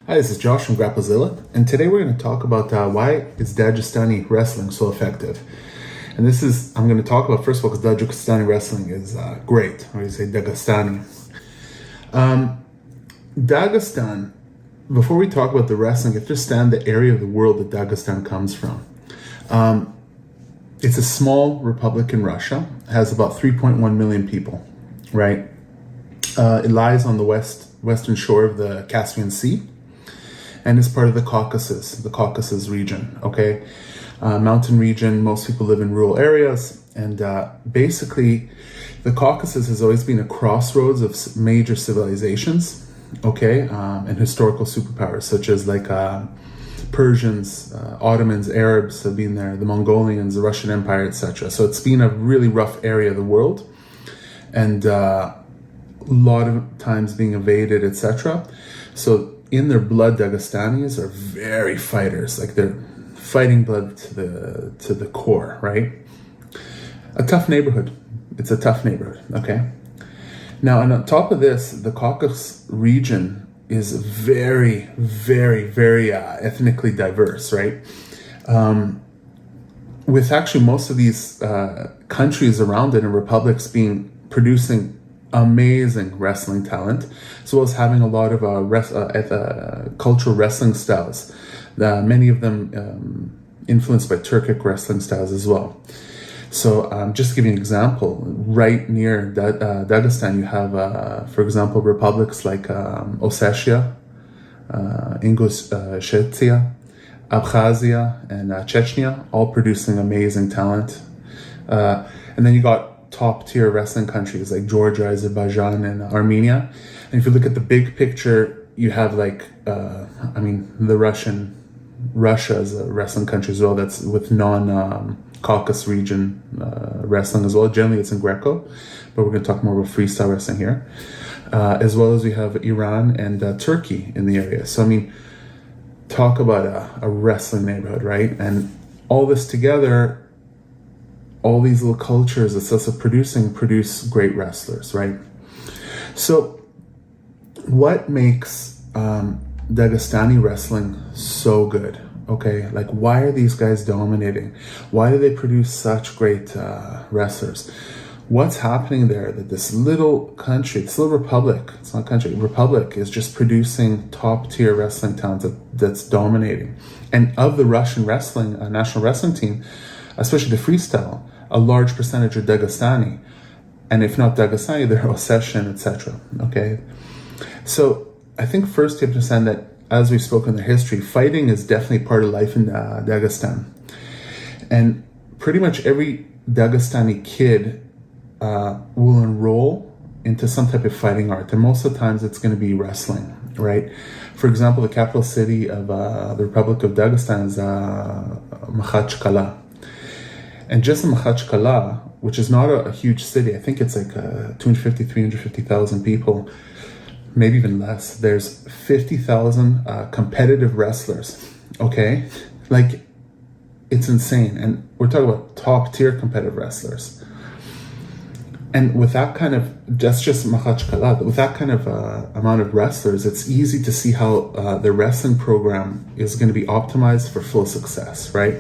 Hi, this is Josh from Grapplezilla, and today we're going to talk about why is Dagestani wrestling so effective. And I'm going to talk about, first of all, because Dagestani wrestling is great, or you say Dagestani. Dagestan, before we talk about the wrestling, you have to understand the area of the world that Dagestan comes from. It's a small republic in Russia, it has about 3.1 million people, right? It lies on the western shore of the Caspian Sea, and is part of the Caucasus region, okay? Mountain region, most people live in rural areas, and basically the Caucasus has always been a crossroads of major civilizations, okay? And historical superpowers, such as like Persians, Ottomans, Arabs have been there, the Mongolians, the Russian Empire, etc. So it's been a really rough area of the world, and a lot of times being invaded, etc. So in their blood, Dagestanis are very fighters, like they're fighting blood to the core, right? A tough neighborhood. It's a tough neighborhood, okay? Now, and on top of this, the Caucasus region is very, very, very ethnically diverse, right? With actually most of these countries around it and republics producing amazing wrestling talent, as well as having a lot of cultural wrestling styles. Many of them influenced by Turkic wrestling styles as well. So just to give you an example, right near Dagestan, you have, for example, republics like Ossetia, Ingushetia, Abkhazia, and Chechnya, all producing amazing talent. And then you got top tier wrestling countries like Georgia, Azerbaijan, and Armenia. And if you look at the big picture, you have like, Russia is a wrestling country as well that's with non-Caucasus region wrestling as well. Generally it's in Greco, but we're going to talk more about freestyle wrestling here. As well as we have Iran and Turkey in the area. So talk about a wrestling neighborhood, right? And all this together, all these little cultures that produce great wrestlers, right? So what makes Dagestani wrestling so good? Okay, like why are these guys dominating? Why do they produce such great wrestlers? What's happening there that this little country, this little republic, it's not country, republic is just producing top tier wrestling talent that's dominating? And of the Russian wrestling, national wrestling team, especially the freestyle, a large percentage are Dagestani, and if not Dagestani, they're Ossetian, etc. Okay, so I think first you have to understand that, as we've spoken in the history, fighting is definitely part of life in Dagestan, and pretty much every Dagestani kid will enroll into some type of fighting art, and most of the times it's going to be wrestling, right? For example, the capital city of the Republic of Dagestan is Makhachkala. And just in Makhachkala, which is not a huge city, I think it's like 250, 350,000 people, maybe even less. There's 50,000 competitive wrestlers, okay? Like, it's insane. And we're talking about top tier competitive wrestlers. And with that kind of, that's just Makhachkala, with that kind of amount of wrestlers, it's easy to see how the wrestling program is going to be optimized for full success, right?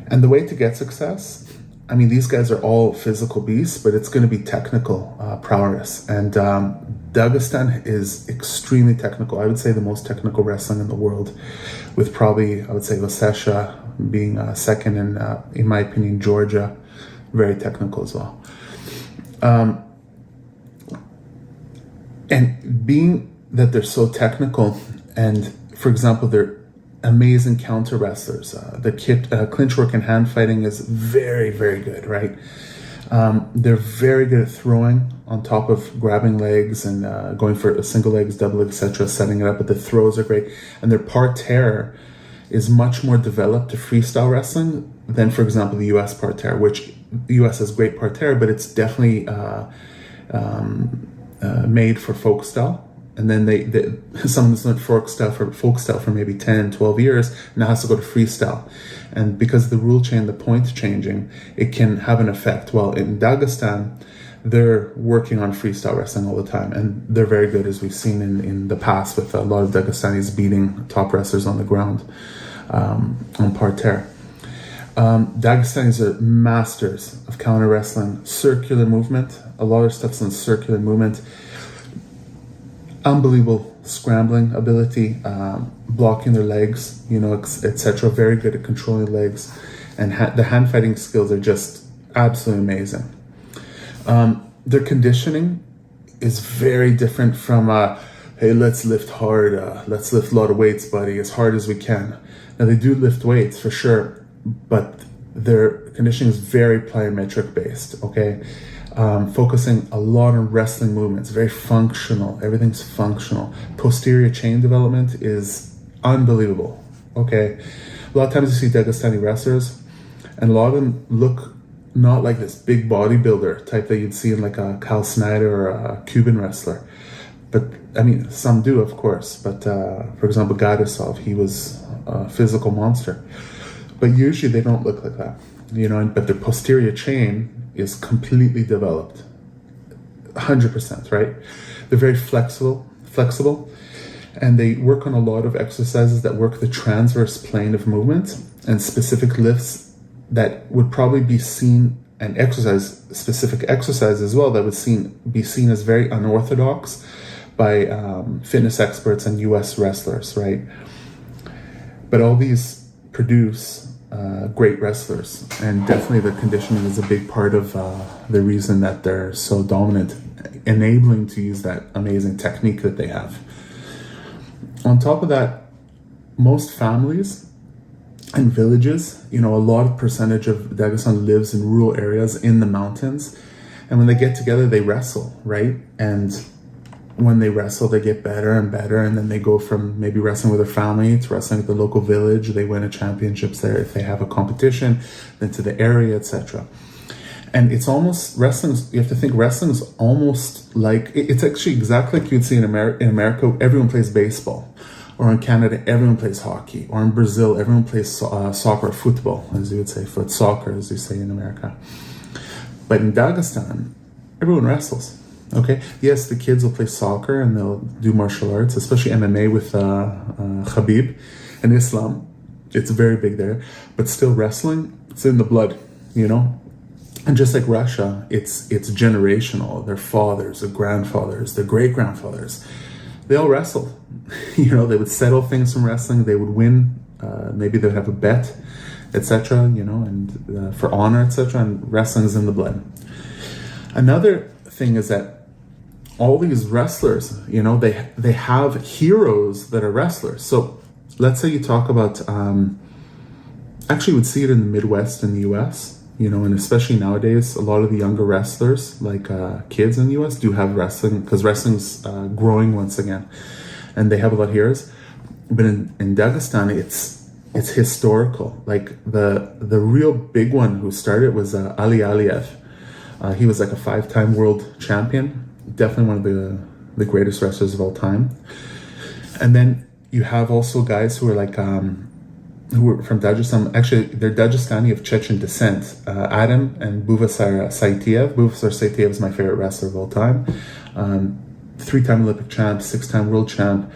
And the way to get success, these guys are all physical beasts, but it's going to be technical prowess. And Dagestan is extremely technical. I would say the most technical wrestling in the world, with probably, I would say, Ossetia being second, and in my opinion, Georgia, very technical as well. And being that they're so technical, and for example, they're amazing counter wrestlers. The clinch work and hand fighting is very, very good, right? They're very good at throwing on top of grabbing legs and going for single legs, double legs, etc., setting it up, but the throws are great. And their parterre is much more developed to freestyle wrestling than, for example, the US parterre, which the US has great parterre, but it's definitely made for folk style. And then someone's learned folk style for maybe 10, 12 years, now has to go to freestyle. And because the rule change, the point changing, it can have an effect. Well, in Dagestan, they're working on freestyle wrestling all the time, and they're very good, as we've seen in the past with a lot of Dagestanis beating top wrestlers on the ground, on parterre. Dagestanis are masters of counter wrestling, circular movement. A lot of stuff's on circular movement. Unbelievable scrambling ability, blocking their legs, etc. Very good at controlling legs, and the hand fighting skills are just absolutely amazing. Their conditioning is very different from hey, let's lift hard, let's lift a lot of weights, buddy, as hard as we can. Now they do lift weights for sure, but their conditioning is very plyometric based, okay? Focusing a lot on wrestling movements, very functional, everything's functional. Posterior chain development is unbelievable, okay? A lot of times you see Dagestani wrestlers, and a lot of them look not like this big bodybuilder type that you'd see in like a Cal Snyder or a Cuban wrestler. But, I mean, some do, of course. But, for example, Dagestan, he was a physical monster. But usually they don't look like that, but their posterior chain is completely developed. 100%, right? They're very flexible, and they work on a lot of exercises that work the transverse plane of movement and specific lifts that would probably be seen, and specific exercise as well, that would be seen as very unorthodox by fitness experts and US wrestlers, right? But all these produce great wrestlers, and definitely the conditioning is a big part of the reason that they're so dominant, enabling to use that amazing technique that they have. On top of that, most families and villages, a lot of percentage of Dagestan lives in rural areas in the mountains, and when they get together, they wrestle, right? And when they wrestle, they get better and better, and then they go from maybe wrestling with their family to wrestling at the local village. They win a championships there if they have a competition, then to the area, etc. And it's almost you have to think wrestling is almost like, it's actually exactly like you'd see in America, everyone plays baseball. Or in Canada, everyone plays hockey. Or in Brazil, everyone plays soccer, football, as you would say, foot soccer, as you say in America. But in Dagestan, everyone wrestles. Okay. Yes, the kids will play soccer and they'll do martial arts, especially MMA with Khabib and Islam. It's very big there. But still, wrestling, it's in the blood, And just like Russia, it's generational. Their fathers, their grandfathers, their great grandfathers, they all wrestled. They would settle things from wrestling. They would win. Maybe they would have a bet, etc. And for honor, etc. And wrestling is in the blood. Another thing is that all these wrestlers, they have heroes that are wrestlers. So let's say you talk about, actually would see it in the Midwest in the US, and especially nowadays, a lot of the younger wrestlers, like kids in the US, do have wrestling, because wrestling's growing once again, and they have a lot of heroes. But in Dagestan, it's historical. Like the real big one who started was Ali Aliyev. He was like a 5-time world champion, definitely one of the greatest wrestlers of all time. And then you have also guys who are like who are from Dagestan. Actually, they're Dagestani of Chechen descent. Adam and Buvasar Saitiev. Buvasar Saitiev is my favorite wrestler of all time. 3-time Olympic champ, 6-time world champ.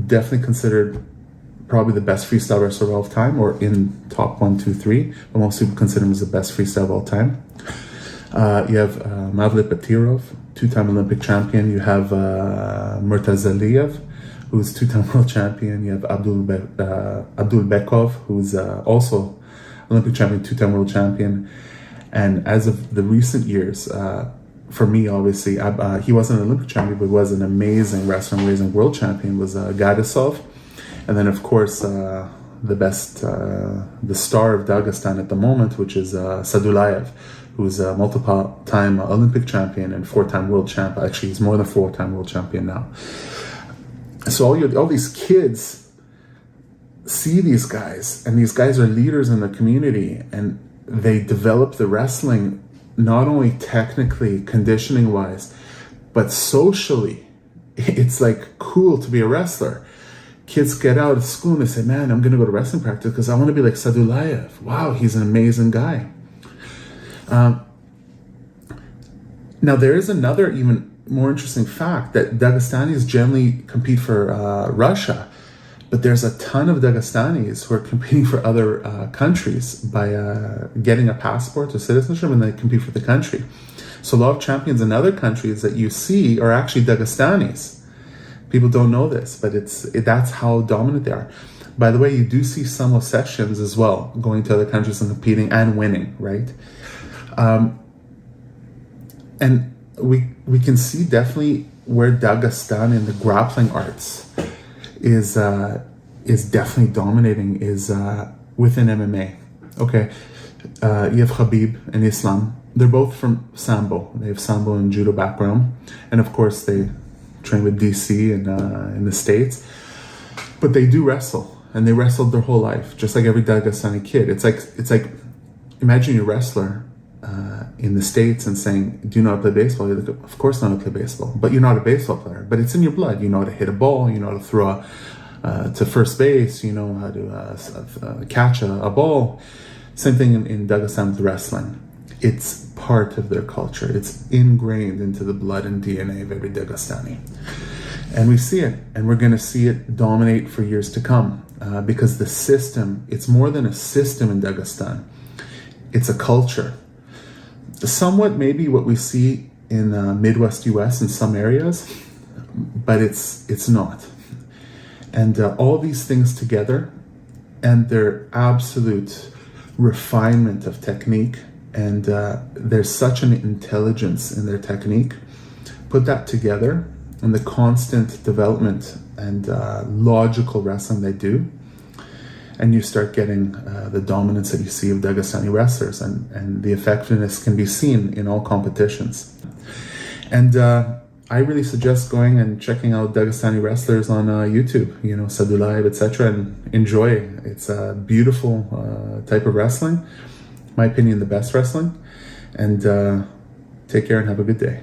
Definitely considered probably the best freestyle wrestler of all time, or in top 1, 2, 3. But most people consider him as the best freestyle of all time. You have Mavlit Batirov, 2-time Olympic champion. You have Murtazaliyev, who's 2-time world champion. You have Abdul Bekov, who's also Olympic champion, 2-time world champion. And as of the recent years, for me, obviously, he wasn't an Olympic champion, but was an amazing wrestler, amazing world champion, was Gadasov. And then, of course, the star of Dagestan at the moment, which is Sadulayev, who's a multiple-time Olympic champion and 4-time world champ. Actually, he's more than 4-time world champion now. So all these kids see these guys, and these guys are leaders in the community, and they develop the wrestling not only technically, conditioning-wise, but socially. It's like cool to be a wrestler. Kids get out of school and they say, man, I'm going to go to wrestling practice because I want to be like Sadulayev. Wow, he's an amazing guy. Now, there is another even more interesting fact that Dagestanis generally compete for Russia, but there's a ton of Dagestanis who are competing for other countries by getting a passport or citizenship, and they compete for the country. So a lot of champions in other countries that you see are actually Dagestanis. People don't know this, but that's how dominant they are. By the way, you do see some Ossetians as well going to other countries and competing and winning, right? And we can see definitely where Dagestan in the grappling arts is definitely dominating is within MMA. Okay, you have Khabib and Islam. They're both from Sambo. They have Sambo and judo background, and of course they train with DC and in the States. But they do wrestle, and they wrestled their whole life, just like every Dagestani kid. It's like imagine you're a wrestler in the States and saying, do you know how to play baseball? You're like, of course I know how to play baseball. But you're not a baseball player. But it's in your blood. You know how to hit a ball. You know how to throw to first base. You know how to catch a ball. Same thing in Dagestan with wrestling. It's part of their culture. It's ingrained into the blood and DNA of every Dagestani. And we see it. And we're going to see it dominate for years to come. Because the system, it's more than a system in Dagestan. It's a culture. Somewhat maybe what we see in Midwest US in some areas, but it's not. And all these things together and their absolute refinement of technique, and there's such an intelligence in their technique, put that together and the constant development and logical wrestling they do, and you start getting the dominance that you see of Dagestani wrestlers, and the effectiveness can be seen in all competitions. And I really suggest going and checking out Dagestani wrestlers on YouTube, Sadulaev, etc., and enjoy it. It's a beautiful type of wrestling. In my opinion, the best wrestling. And take care and have a good day.